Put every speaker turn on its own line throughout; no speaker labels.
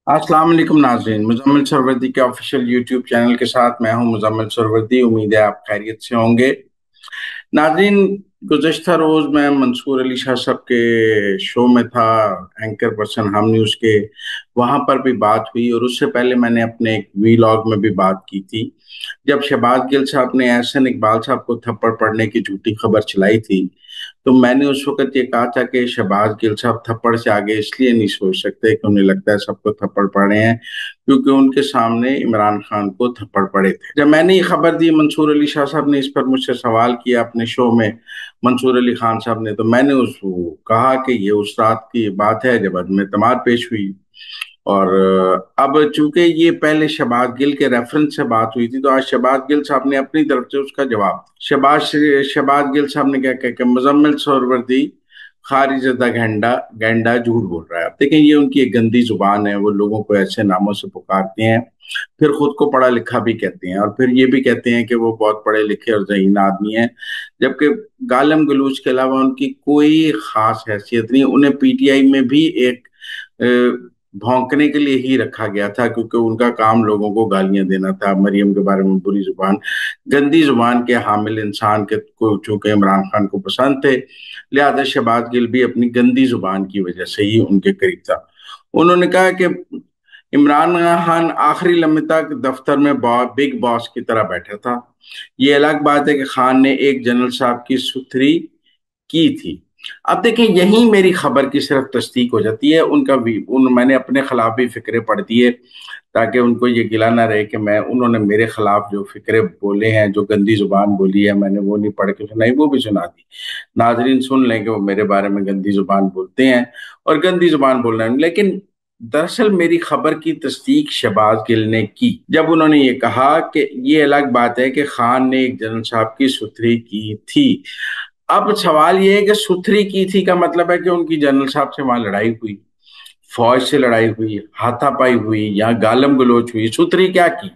अस्सलाम वालेकुम नाज़रीन। मुजम्मिल सरवरदी के ऑफिशियल यूट्यूब चैनल के साथ मैं हूं मुजम्मिल सरवरदी। उम्मीद है आप खैरियत से होंगे। नाज़रीन, गुज़श्ता रोज़ मैं मंसूर अली शाह साहब के शो में था, एंकर पर्सन हम न्यूज़ के। वहां पर भी बात हुई और उससे पहले मैंने अपने एक वीलॉग में भी बात की थी, जब शहबाज गिल साहब ने एहसन इकबाल साहब को थप्पड़ पड़ने की झूठी खबर चलाई थी। तो मैंने उस वक्त ये कहा था कि शहबाज गिल साहब थप्पड़ से आगे इसलिए नहीं सोच सकते कि उन्हें लगता है सबको थप्पड़ पड़े हैं, क्योंकि उनके सामने इमरान खान को थप्पड़ पड़े थे। जब मैंने ये खबर दी, मंसूर अली शाह साहब ने इस पर मुझसे सवाल किया अपने शो में, मंसूर अली खान साहब ने, तो मैंने उसको कहा कि ये उस रात की बात है जब अदम एतमाद पेश हुई। और अब चूंकि ये पहले शहबाज गिल के रेफरेंस से बात हुई थी, तो आज शहबाज गिल साहब ने अपनी तरफ से उसका जवाब, शहबाज शहबाज गिल साहब ने क्या कहा कि मुजम्मिल सोहरवर्दी खारिजदा गैंडा गैंडा झूठ बोल रहा है। अब देखें, ये उनकी एक गंदी जुबान है, वो लोगों को ऐसे नामों से पुकारते हैं, फिर खुद को पढ़ा लिखा भी कहते हैं, और फिर ये भी कहते हैं कि वो बहुत पढ़े लिखे और ज़हीन आदमी हैं, जबकि गालम गलूच के अलावा उनकी कोई खास हैसियत नहीं। उन्हें पीटीआई में भी एक भौंकने के लिए ही रखा गया था, क्योंकि उनका काम लोगों को गालियां देना था, मरियम के बारे में बुरी जुबान, गंदी जुबान के हामिल इंसान के को चूंकि इमरान खान को पसंद थे, लिहाजा शहबाज गिल भी अपनी गंदी जुबान की वजह से ही उनके करीब था। उन्होंने कहा कि इमरान खान आखिरी लम्हे तक दफ्तर में बिग बॉस की तरह बैठा था। ये अलग बात है कि खान ने एक जनरल साहब की सुथरी की थी। अब देखें, यही मेरी खबर की सिर्फ तस्दीक हो जाती है। मैंने अपने खिलाफ भी फिक्रे पढ़ दिए, ताकि उनको ये गिला ना रहे कि मैं उन्होंने मेरे खिलाफ जो फिक्रे बोले हैं, जो गंदी जुबान बोली है, मैंने वो नहीं पढ़ के सुनाई, वो भी सुना दी। नाजरीन सुन लें कि वो मेरे बारे में गंदी जुबान बोलते हैं और गंदी जुबान बोल रहे हैं। लेकिन दरअसल मेरी खबर की तस्दीक शहबाज गिल ने की, जब उन्होंने ये कहा कि ये अलग बात है कि खान ने एक जनरल साहब की सुथरी की थी। अब सवाल ये है कि सुथरी की थी का मतलब है कि उनकी जनरल साहब से वहां लड़ाई हुई, फौज से लड़ाई हुई, हाथापाई हुई या गालम गलोच हुई। सुथरी क्या की?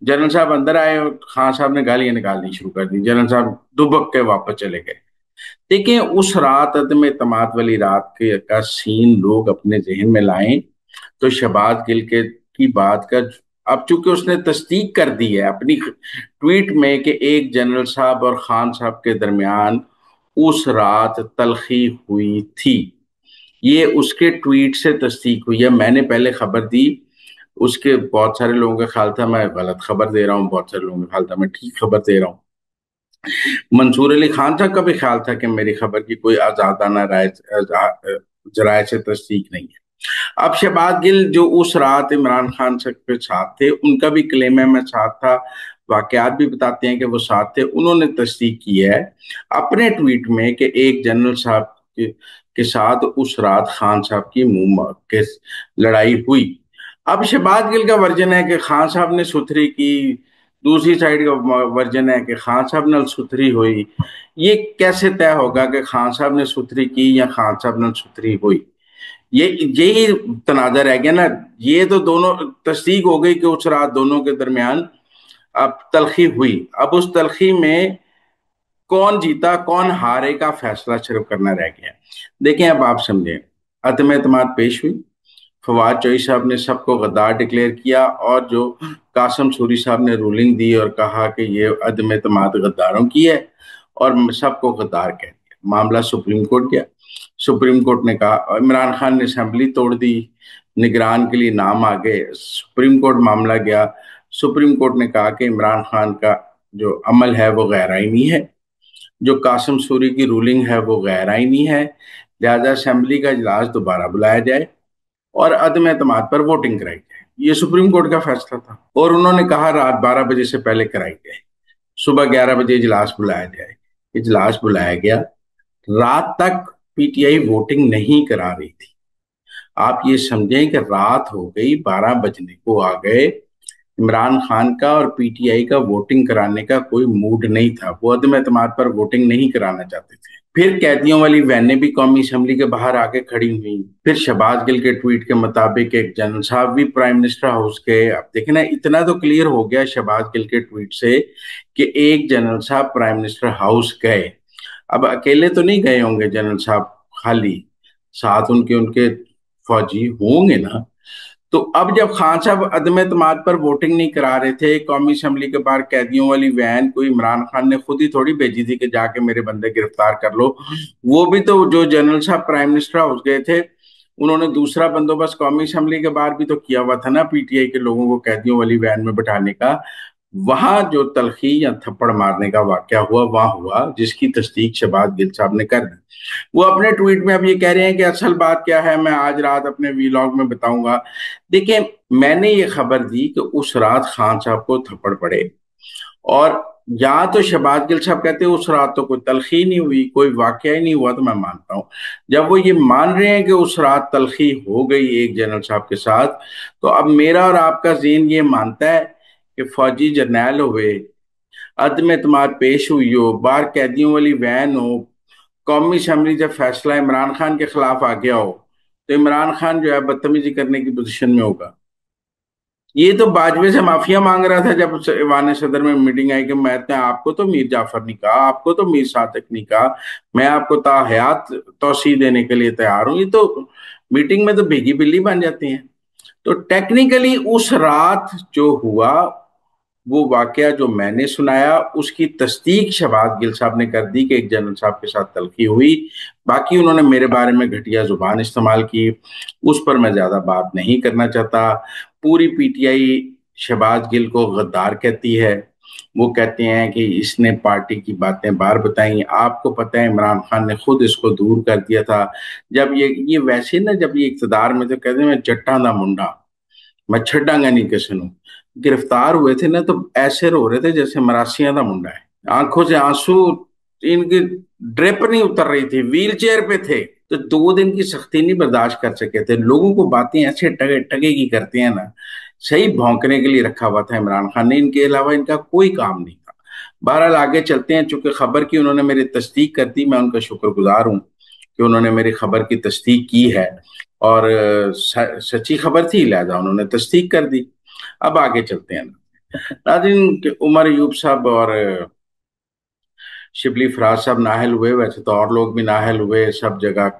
जनरल साहब अंदर आए और खान साहब ने गालियां निकालनी शुरू कर दी, जनरल साहब दुबक के वापस चले गए। देखिए, उस रात अदम एतमाद वाली रात के का सीन लोग अपने जहन में लाएं, तो शहबाज गिल के की बात का, अब चूंकि उसने तस्दीक कर दी है अपनी ट्वीट में कि एक जनरल साहब और खान साहब के दरमियान उस रात तलखी हुई थी, ये उसके ट्वीट से तस्दीक हुई है। मैंने पहले खबर दी, उसके बहुत सारे लोगों का ख्याल था मैं गलत खबर दे रहा हूँ, बहुत सारे लोगों का ख्याल था मैं ठीक खबर दे रहा हूँ। मंसूर अली खान साहब का भी ख्याल था कि मेरी खबर की कोई आजादाना राय जराये से तस्दीक नहीं है। अब शहबाज गिल जो उस रात इमरान खान साहब के साथ थे, उनका भी क्लेम है मैं साथ था, वाकयात भी बताते हैं कि वो साथ थे। उन्होंने तस्दीक की है अपने ट्वीट में कि एक जनरल साहब के साथ उस रात खान साहब की मुंह के लड़ाई हुई। अब शहबाज गिल का वर्जन है कि खान साहब ने सुथरी की, दूसरी साइड का वर्जन है कि खान साहब ने सुथरी हुई। ये कैसे तय होगा कि खान साहब ने सुथरी की या खान साहब ने सुथरी हुई? ये यही तनाजा रह गया ना। ये तो दोनों तस्दीक हो गई कि उस रात दोनों के दरमियान अब तलखी हुई। अब उस तलखी में कौन जीता कौन हारे का फैसला सिर्फ करना रह गया। देखें, अब आप समझें, अदम एतमाद पेश हुई, फवाद चौधरी साहब ने सबको गद्दार डिक्लेयर किया, और जो कासम सूरी साहब ने रूलिंग दी और कहा कि ये अदम एतमाद गद्दारों की है, और सबको गद्दार कह दिया। मामला सुप्रीम कोर्ट गया। सुप्रीम कोर्ट ने कहा, इमरान खान ने असेंबली तोड़ दी, निगरान के लिए नाम आ गए, सुप्रीम कोर्ट मामला गया। सुप्रीम कोर्ट ने कहा कि इमरान खान का जो अमल है वो गैर आईनी है, जो कासम सूरी की रूलिंग है वो गैर आईनी है, लिहाजा असेंबली का इजलास दोबारा बुलाया जाए और अदम एतमाद पर वोटिंग कराई जाए। ये सुप्रीम कोर्ट का फैसला था, और उन्होंने कहा रात 12 बजे से पहले कराई जाए, सुबह 11 बजे इजलास बुलाया जाए। इजलास बुलाया गया, रात तक पीटीआई वोटिंग नहीं करा रही थी। आप ये समझें कि रात हो गई, 12 बजने को आ गए, इमरान खान का और पीटीआई का वोटिंग कराने का कोई मूड नहीं था, वो अदम एतमाद पर वोटिंग नहीं कराना चाहते थे। फिर कैदियों वाली वैनें भी कौमी असेंबली के बाहर आके खड़ी हुई। फिर शहबाज गिल के ट्वीट के मुताबिक एक जनरल साहब भी प्राइम मिनिस्टर हाउस गए। अब देखें ना, इतना तो क्लियर हो गया शहबाज गिल के ट्वीट से कि एक जनरल साहब प्राइम मिनिस्टर हाउस गए। अब अकेले तो नहीं गए होंगे जनरल साहब, खाली साथ उनके उनके फौजी होंगे ना। तो अब जब खान साहब अदम एतमाद पर वोटिंग नहीं करा रहे थे, कौमी असम्बली के बाहर कैदियों वाली वैन कोई इमरान खान ने खुद ही थोड़ी भेजी थी कि जाके मेरे बंदे गिरफ्तार कर लो। वो भी तो जो जनरल साहब प्राइम मिनिस्टर हाउस गए थे, उन्होंने दूसरा बंदोबस्त कौमी असम्बली के बाहर भी तो किया हुआ था ना, पीटीआई के लोगों को कैदियों वाली वैन में बैठाने का। वहां जो तलखी या थप्पड़ मारने का वाकया हुआ वहां हुआ, जिसकी तस्दीक शहबाज गिल साहब ने कर दी। वो अपने ट्वीट में अब ये कह रहे हैं कि असल बात क्या है मैं आज रात अपने वीलॉग में बताऊंगा। देखिए, मैंने ये खबर दी कि उस रात खान साहब को थप्पड़ पड़े, और यहाँ तो शहबाज गिल साहब कहते हैं उस रात तो कोई तलखी नहीं हुई, कोई वाकया ही नहीं हुआ, तो मैं मानता हूँ। जब वो ये मान रहे हैं कि उस रात तलखी हो गई एक जनरल साहब के साथ, तो अब मेरा और आपका ज़हन ये मानता है कि फौजी जर्नैल हुए, अदम एतमाद पेश हुई हो, बाहर कैदियों वाली वैन हो, कौमी असम्बली जब फैसला इमरान खान के खिलाफ आ गया हो, तो इमरान खान जो है बदतमीजी करने की पोजीशन में होगा। ये तो बाजवे से माफिया मांग रहा था जब ईवान सदर में मीटिंग आई कि मैं तो आपको तो मीर जाफर नहीं कहा, आपको तो मीर सादिक नहीं कहा, मैं आपको ताहयात तौसी देने के लिए तैयार हूं। ये तो मीटिंग में तो भीगी बिल्ली बन जाती हैं। तो टेक्निकली उस रात जो हुआ, वो वाकया जो मैंने सुनाया उसकी तस्दीक शहबाज गिल साहब ने कर दी कि एक जनरल साहब के साथ तलखी हुई। बाकी उन्होंने मेरे बारे में घटिया जुबान इस्तेमाल की, उस पर मैं ज्यादा बात नहीं करना चाहता। पूरी पीटीआई शहबाज गिल को गद्दार कहती है। वो कहते हैं कि इसने पार्टी की बातें बाहर बताई। आपको पता है इमरान खान ने खुद इसको दूर कर दिया था। जब ये वैसे ना, जब ये इकतदार में तो कहते हैं मैं जट्टा दा मुंडा, मैं छड़ांगा नहीं किसी को। गिरफ्तार हुए थे ना, तो ऐसे रो रहे थे जैसे मरासिया का मुंडा है, आंखों से आंसू, इनकी ड्रिप नहीं उतर रही थी, व्हील चेयर पे थे। तो 2 दिन की सख्ती नहीं बर्दाश्त कर सके थे। लोगों को बातें ऐसे टगे टगे की करते हैं ना, सही भौंकने के लिए रखा हुआ था इमरान खान ने, इनके अलावा इनका कोई काम नहीं था। बहरहाल आगे चलते हैं, चूंकि खबर की उन्होंने मेरी तस्दीक कर दी, मैं उनका शुक्रगुजार हूँ कि उन्होंने मेरी खबर की तस्दीक की है। और सच्ची खबर थी, लिहाजा उन्होंने तस्दीक कर दी। अब आगे चलते हैं। नाज़रीन, उमर अयूब साहब और शिबली फराज साहब नाहल हुए, वैसे तो और लोग भी नाहल हुए, सब जगह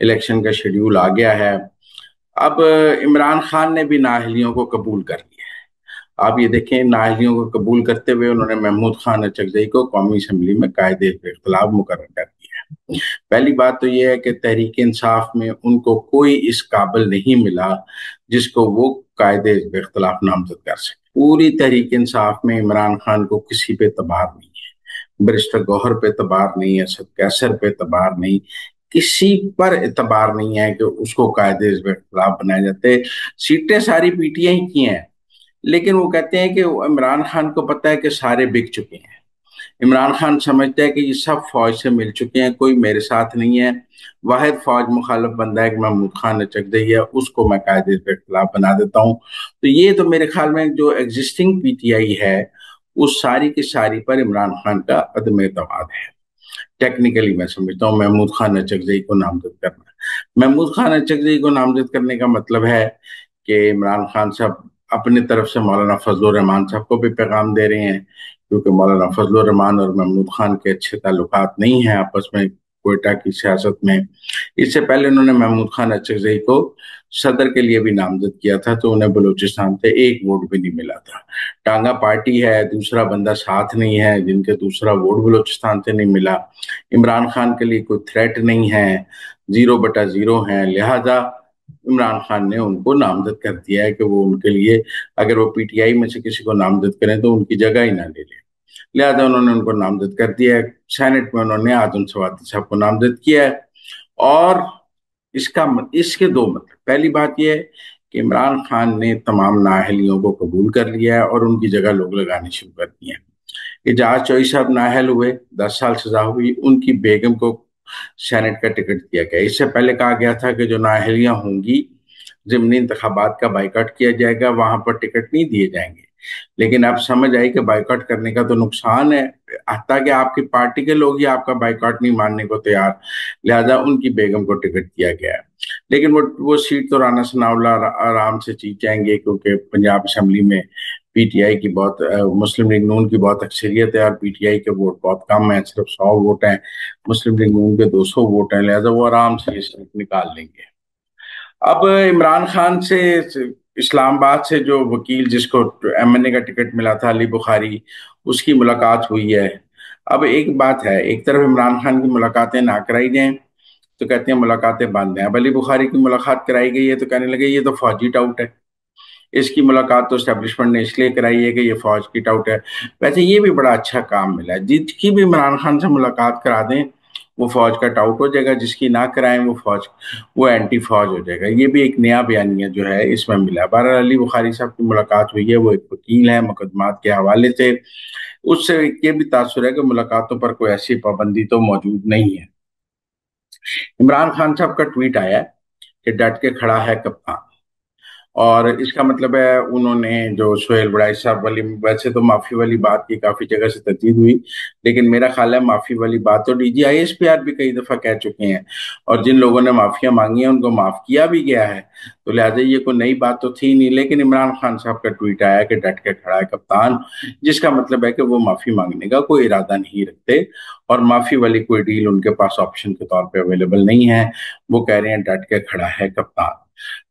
इलेक्शन का शेड्यूल आ गया है। अब इमरान खान ने भी नाहलियों को कबूल कर लिया है। आप ये देखें, नाहलियों को कबूल करते हुए उन्होंने महमूद खान अचकजई को कौमी असम्बली में कायदे इख्तिलाफ मुकर्रर कर दिया है। पहली बात तो यह है कि तहरीक इंसाफ में उनको कोई इस काबिल नहीं मिला जिसको वो कायदे इख्तिलाफ नामजद कर सके। पूरी तहरीक इंसाफ में इमरान खान को किसी पे तबार नहीं है, बैरिस्टर गौहर पे तबार नहीं है, असद कैसर पे तबार नहीं, किसी पर एतबार नहीं है कि उसको कायदे इख्तिलाफ बनाए जाते। सीटें सारी पीटीआई की हैं, लेकिन वो कहते हैं कि इमरान खान को पता है कि सारे बिक चुके हैं। इमरान खान समझता है कि ये सब फौज से मिल चुके हैं, कोई मेरे साथ नहीं है। वाहिद फौज मुखालफ बंदा है कि महमूद खान अचकजई है, उसको मैं कायदे के खिलाफ बना देता हूँ। तो ये तो मेरे ख्याल में जो एग्जिस्टिंग पीटीआई है, उस सारी की सारी पर इमरान खान का अदम एतमाद है। टेक्निकली मैं समझता हूँ महमूद खान अचकजई को नामजद करना, महमूद खान अचकजई को नामजद करने का मतलब है कि इमरान खान साहब अपनी तरफ से मौलाना फजल रहमान साहब को भी पैगाम दे रहे हैं, क्योंकि मौलाना फजल रहमान और महमूद खान के अच्छे ताल्लुकात नहीं हैं आपस में कोयटा की सियासत में। इससे पहले उन्होंने महमूद खान अचकजई को सदर के लिए भी नामजद किया था, तो उन्हें बलूचिस्तान से एक वोट भी नहीं मिला था। टांगा पार्टी है, दूसरा बंदा साथ नहीं है, जिनके दूसरा वोट बलूचिस्तान से नहीं मिला। इमरान खान के लिए कोई थ्रेट नहीं है, 0/0 है। लिहाजा इमरान खान ने उनको नामजद कर दिया है कि वो उनके लिए, अगर वो पीटीआई में से किसी को नामजद करें तो उनकी जगह ही ना ले लें। लिहाजा उन्होंने उनको नामजद कर दिया है। सेनेट में उन्होंने आजम सवाती साहब को नामजद किया है। और इसके दो मतलब, पहली बात यह है कि इमरान खान ने तमाम नाअहलियों को कबूल कर लिया है और उनकी जगह लोग लगाने शुरू कर दिए हैं। एजाज चौधरी साहब नाअहल हुए, 10 साल सजा हुई, उनकी बेगम को सेनेट का टिकट दिया गया। इससे पहले कहा गया था कि जो नाअहलियां होंगी ज़िमनी इंतखाबात का बाइकआउट किया जाएगा, वहां पर टिकट नहीं दिए जाएंगे। लेकिन अब समझ आई कि बाइकआउट करने का तो नुकसान है, हत्ता कि आपकी पार्टी के लोग ही आपका बाइकआउट नहीं मानने को तैयार। लिहाजा उनकी बेगम को टिकट दिया गया है। लेकिन वो सीट तो राना सनाउल्लाह आराम से जीत जाएंगे, क्योंकि पंजाब असम्बली में पीटीआई की बहुत मुस्लिम लीग नून की बहुत अक्सरियत है और पीटीआई के वोट बहुत कम है, सिर्फ 100 वोट हैं। मुस्लिम लीग नून के 200 वोट हैं, लिहाजा वो आराम से ये सीट निकाल लेंगे। अब इमरान खान से इस्लामाबाद से जो वकील जिसको एमएनए का टिकट मिला था, अली बुखारी, उसकी मुलाकात हुई है। अब एक बात है, एक तरफ इमरान खान की मुलाकातें ना कराई जाएं तो कहते हैं मुलाकातें बंद हैं। अब अली बुखारी की मुलाकात कराई गई है तो कहने लगे ये तो फौजी टाउट है। इसकी मुलाकात तो एस्टेब्लिशमेंट ने इसलिए कराई है कि ये फौज की टाउट है। वैसे ये भी बड़ा अच्छा काम मिला है, जिसकी भी इमरान खान से मुलाकात करा दें वो फौज का टाउट हो जाएगा, जिसकी ना कराएं वो एंटी फौज हो जाएगा। ये भी एक नया बयानिया जो है इसमें मिला है। बहरहाल अली बुखारी साहब की मुलाकात हुई है, वो एक वकील है, मुकदमात के हवाले से। उससे ये भी तासुर है कि मुलाकातों पर कोई ऐसी पाबंदी तो मौजूद नहीं है। इमरान खान साहब का ट्वीट आया है कि डट के खड़ा है कप्तान, और इसका मतलब है उन्होंने जो सोहेल बड़ाई साहब वाली, वैसे तो माफी वाली बात की काफी जगह से तजदीद हुई, लेकिन मेरा ख्याल है माफी वाली बात तो डीजी आईएसपीआर भी कई दफा कह चुके हैं, और जिन लोगों ने माफिया मांगी है उनको माफ किया भी गया है। तो लिहाजा ये कोई नई बात तो थी नहीं, लेकिन इमरान खान साहब का ट्वीट आया कि डट के खड़ा है कप्तान, जिसका मतलब है कि वो माफी मांगने का कोई इरादा नहीं रखते, और माफी वाली कोई डील उनके पास ऑप्शन के तौर पर अवेलेबल नहीं है। वो कह रहे हैं डट के खड़ा है कप्तान।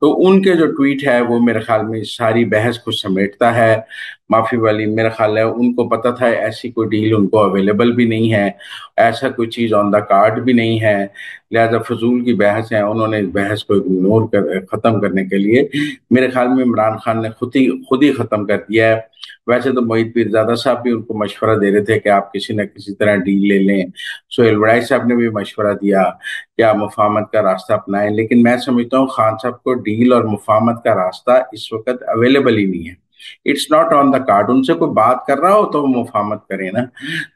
तो उनके जो ट्वीट है वो मेरे ख्याल में सारी बहस को समेटता है। माफी वाली, मेरा ख्याल है उनको पता था ऐसी कोई डील उनको अवेलेबल भी नहीं है, ऐसा कोई चीज ऑन द कार्ड भी नहीं है, लिहाजा फजूल की बहस है। उन्होंने इस बहस को इग्नोर कर खत्म करने के लिए मेरे ख्याल में इमरान खान ने खुद ही खत्म कर दिया है। वैसे तो मोहित पीरजादा साहब भी उनको मशवरा दे रहे थे कि आप किसी न किसी तरह डील ले लें, सोहेल वड़ाई साहब ने भी मशवरा दिया कि आप मुफाहमत का रास्ता अपनाएं, लेकिन मैं समझता हूँ खान साहब को डील और मुफाहमत का रास्ता इस वक्त अवेलेबल ही नहीं है। It's not on the card. उनसे कोई बात कर रहा हो तो वो मुफाहमत करें ना।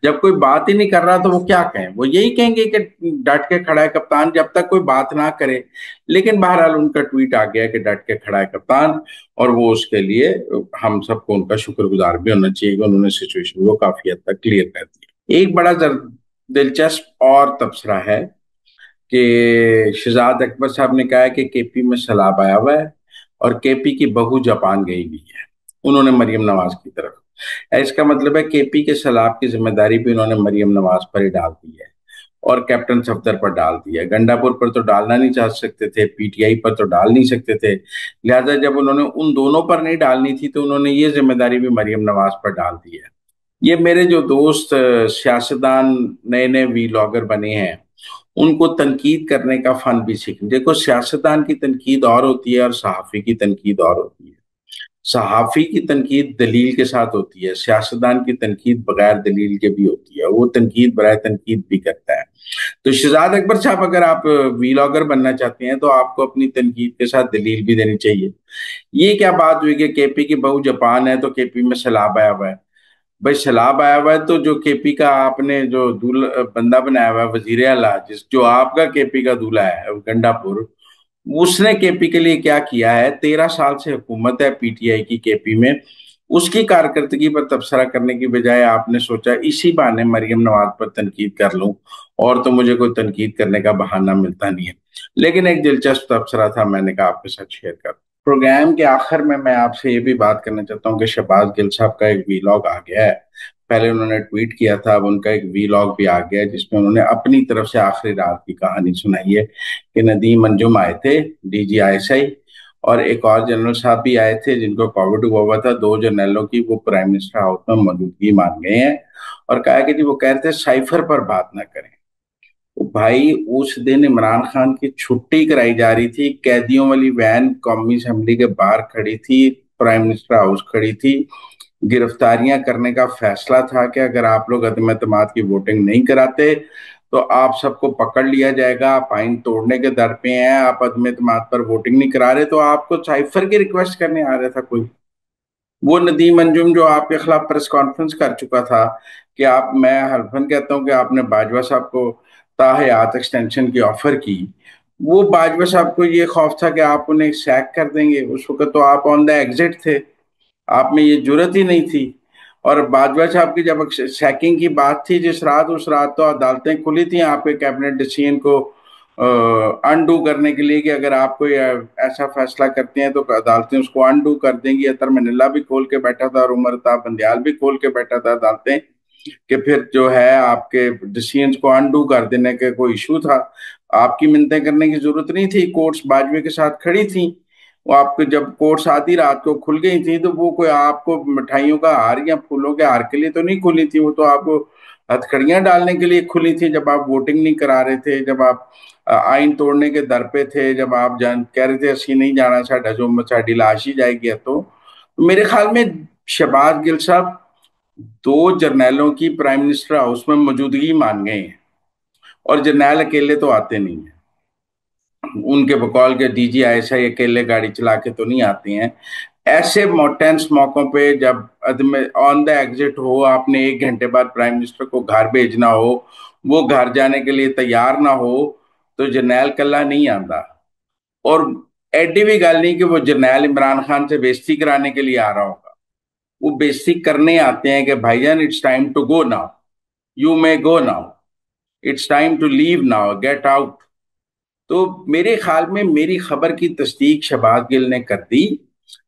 जब कोई बात ही नहीं कर रहा तो वो क्या कहें? वो यही कहेंगे कि डट के खड़ा है कप्तान, जब तक कोई बात ना करे। लेकिन बहरहाल उनका ट्वीट आ गया कि डट के खड़ा है कप्तान, और वो उसके लिए हम सबको उनका शुक्रगुजार भी होना चाहिए कि उन्होंने सिचुएशन को काफी हद तक क्लियर कर दिया। एक बड़ा दिलचस्प और तबसरा है कि शहजाद अकबर साहब ने कहा है कि केपी में सैलाब आया हुआ है और केपी की बहू जापान गई हुई है। उन्होंने मरियम नवाज की तरफ, इसका मतलब है केपी के सैलाब की जिम्मेदारी भी उन्होंने मरियम नवाज पर ही डाल दी है, और कैप्टन सफदर पर डाल दिया है। गंडापुर पर तो डालना नहीं चाह सकते थे, पीटीआई पर तो डाल नहीं सकते थे, लिहाजा जब उन्होंने उन दोनों पर नहीं डालनी थी तो उन्होंने ये जिम्मेदारी भी मरियम नवाज पर डाल दी है। ये मेरे जो दोस्त सियासतदान नए नए वीलॉगर बने हैं, उनको तनकीद करने का फन भी सीखें। देखो, सियासतदान की तनकीद और होती है और सहाफी की तनकीद और होती है। सहाफी की तनकीद दलील के साथ होती है, सियासतदान की तनकीद बगैर दलील के भी होती है, वो तनकीद बगैर तनकीद भी करता है। तो शहजाद अकबर साहब, अगर आप वीलॉगर बनना चाहते हैं तो आपको अपनी तनकीद के साथ दलील भी देनी चाहिए। ये क्या बात हुई कि केपी की बहू जापान है तो केपी में सैलाब आया हुआ है? भाई सैलाब आया हुआ है तो जो केपी का आपने जो बंदा बनाया हुआ है वजीर आला, जो आपका केपी का दूल्हा है गंडापुर, उसने केपी के लिए क्या किया है? 13 साल से हुकूमत है पीटीआई की केपी में। उसकी कारकर्दगी पर तबसरा करने की बजाय आपने सोचा इसी बहाने मरियम नवाज पर तनकीद कर लूं, और तो मुझे कोई तनकीद करने का बहाना मिलता नहीं है। लेकिन एक दिलचस्प तबसरा था, मैंने कहा आपके साथ शेयर कर। प्रोग्राम के आखिर में मैं आपसे ये भी बात करना चाहता हूँ कि शहबाज गिल साहब का एक वीलॉग आ गया है। पहले उन्होंने ट्वीट किया था, अब उनका एक वीलॉग भी आ गया है जिसमें उन्होंने अपनी तरफ से आखिरी रात की कहानी सुनाई है कि नदीम अंजुम आए थे, डीजीआईएसआई, और एक और जनरल साहब भी आए थे जिनको कोविड हुआ था। दो जनरलों की वो प्राइम मिनिस्टर हाउस में मौजूदगी मान गए हैं, और कहा कि जी वो कह रहे थे साइफर पर बात ना करें। तो भाई उस दिन इमरान खान की छुट्टी कराई जा रही थी, कैदियों वाली वैन कौमी असेंबली के बाहर खड़ी थी, प्राइम मिनिस्टर हाउस खड़ी थी, गिरफ्तारियां करने का फैसला था कि अगर आप लोग अदम एतमाद की वोटिंग नहीं कराते तो आप सबको पकड़ लिया जाएगा, आप आइन तोड़ने के दर पे हैं, आप अदम एतमाद पर वोटिंग नहीं करा रहे, तो आपको साइफर की रिक्वेस्ट करने आ रहा था कोई। वो नदीम अंजुम जो आपके खिलाफ प्रेस कॉन्फ्रेंस कर चुका था कि आप, मैं हल्फन कहता हूं कि आपने बाजवा साहब को ताहयात एक्सटेंशन की ऑफर की, वो बाजवा साहब को ये खौफ था कि आप उन्हें सैक कर देंगे। उस वक्त तो आप ऑन द एग्जिट थे, आप में ये जुर्रत ही नहीं थी। और बाजवा साहब की जब सैकिंग की बात थी जिस रात, उस रात तो अदालतें खुली थी आपके कैबिनेट डिसीजन को अनडू करने के लिए कि अगर आप कोई ऐसा फैसला करते हैं तो अदालतें उसको अनडू कर देंगी। अतर मनल्ला भी खोल के बैठा था और उमर था बंदयाल भी खोल के बैठा था अदालतें, कि फिर जो है आपके डिसीजंस को अनडू कर देने का कोई इशू था। आपकी मिन्नतें करने की जरूरत नहीं थी, कोर्ट्स बाजवे के साथ खड़ी थी। वो आपको जब कोर्ट्स आधी रात को खुल गई थी तो वो कोई आपको मिठाइयों का हार या फूलों के हार के लिए तो नहीं खुली थी, वो तो आपको हथकड़ियां डालने के लिए खुली थी। जब आप वोटिंग नहीं करा रहे थे, जब आप आइन तोड़ने के दर पे थे, जब आप जान कह रहे थे असी नहीं जाना, साडा जो साडी लाश ही जाएगी। तो मेरे ख्याल में शहबाज गिल साहब दो जर्नैलों की प्राइम मिनिस्टर हाउस में मौजूदगी मान गए हैं, और जर्नैल अकेले तो आते नहीं है, उनके बकौल के DGI अकेले गाड़ी चला के तो नहीं आती हैं। ऐसे टेंस मौकों पे जब ऑन द एग्जिट हो, आपने 1 घंटे बाद प्राइम मिनिस्टर को घर भेजना हो, वो घर जाने के लिए तैयार ना हो, तो जरनैल कल्ला नहीं आता। और एडी भी गल नहीं कि वो जरनैल इमरान खान से बेइज्जती कराने के लिए आ रहा होगा, वो बेइज्जती करने आते हैं कि भाईजान it's time to go now, you may go now, it's time to leave now, get out. तो मेरे ख्याल में मेरी खबर की तस्दीक शहबाज गिल ने कर दी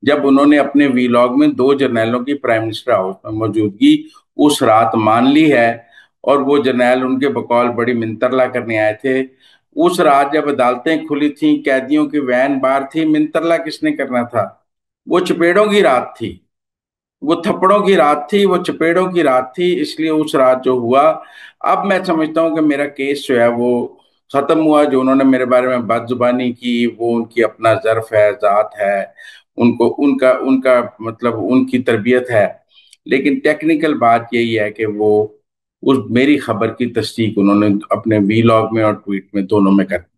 जब उन्होंने अपने वीलॉग में दो जर्नैलों की प्राइम मिनिस्टर हाउस में मौजूदगी उस रात मान ली है। और वो जर्नैल उनके बकौल बड़ी मिंतरला करने आए थे। उस रात जब अदालतें खुली थी, कैदियों की वैन बाहर थी, मिंतरला किसने करना था? वो चपेड़ों की रात थी, वो थप्पड़ों की रात थी, वो चपेड़ों की रात थी। इसलिए उस रात जो हुआ, अब मैं समझता हूँ कि मेरा केस जो है वो खत्म हुआ। जो उन्होंने मेरे बारे में बदजुबानी की वो उनकी अपना जर्फ है, जात है, उनको उनका उनका मतलब उनकी तरबियत है। लेकिन टेक्निकल बात यही है कि वो उस मेरी खबर की तस्दीक उन्होंने अपने वीलॉग में और ट्वीट में दोनों में कर दी।